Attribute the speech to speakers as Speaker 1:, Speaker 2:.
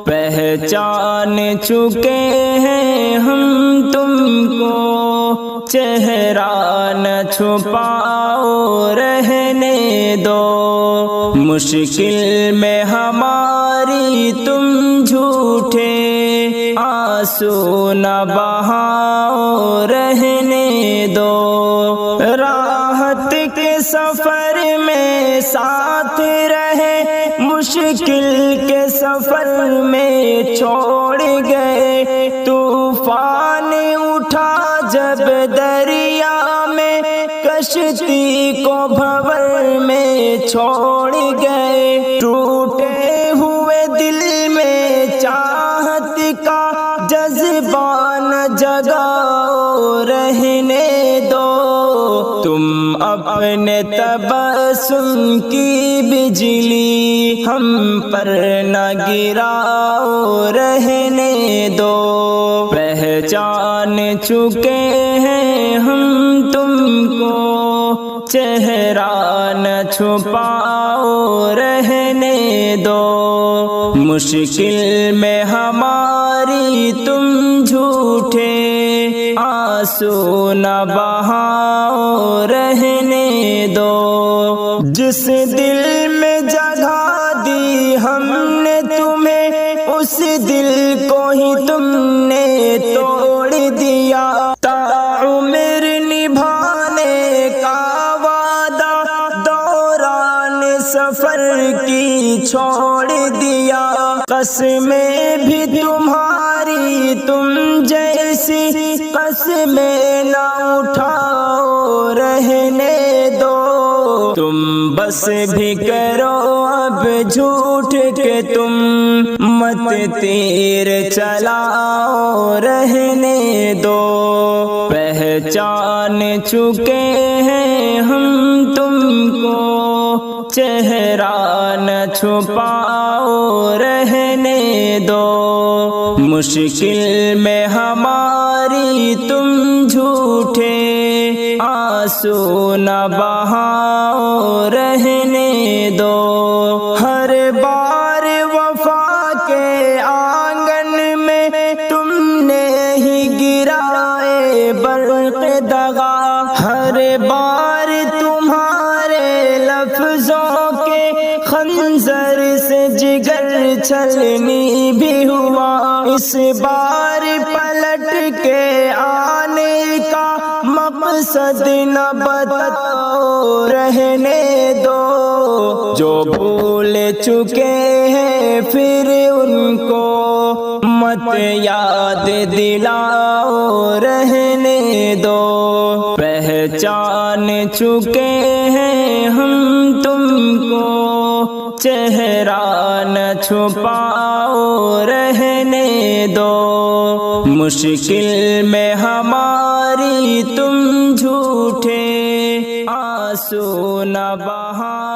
Speaker 1: پہچان چکے ہیں ہم تم کو، چہرہ نہ چھپاؤ رہنے دو، مشکل میں ہماری تم جھوٹے آنسو نہ بہاؤ رہنے دو، راحت کے سفر میں ساتھ رہے، مشکل کے سفر میں چھوڑ گئے، طوفان اٹھا جب دریا میں، کشتی کو بھنور میں چھوڑ گئے، ٹوٹے ہوئے دل میں چاہت کا جذبہ نہ جگاؤ رہنے دو، تم اپنے تبسم کی بجلی ہم پر نہ گراؤ رہنے دو، پہچان چکے ہیں ہم تم کو، چہرہ نہ چھپاؤ رہنے دو، مشکل میں ہماری تم جھوٹے آنسو نہ بہاؤ رہنے دو، جس دل میں جگہ دی ہم نے تمہیں، اس دل کو ہی تم نے توڑ دیا، تعمر نبھانے کا وعدہ دوران سفر کی چھوڑ دیا، قسمیں بھی تمہاری تم جیسی قسمیں نہ اٹھاؤ رہنے دو، تم بس بھی کرو اب جھوٹ کے تم مت تیر چلاؤ رہنے دو، پہچان چکے ہیں ہم تم کو، چہرہ نہ چھپاؤ رہنے دو، مشکل میں ہماری تم جھوٹے آنسو نہ بہاؤ رہنے دو، ہر بار وفا کے آنگن میں تم نے ہی گرائے برق دغا، ہر بار تمہارے لفظوں کے خنجر سے جگر چھلنی بھی ہوا، اس بار پلٹ کے آنے کا مقصد نہ بتاؤ رہنے دو، جو بھول چکے ہیں پھر ان کو مت یاد دلاؤ رہنے دو، پہچان چکے ہیں ہم تم کو، چہرہ نہ چھپاؤ رہنے دو، مشکل میں ہماری تم جھوٹے آنسو نہ بہاؤ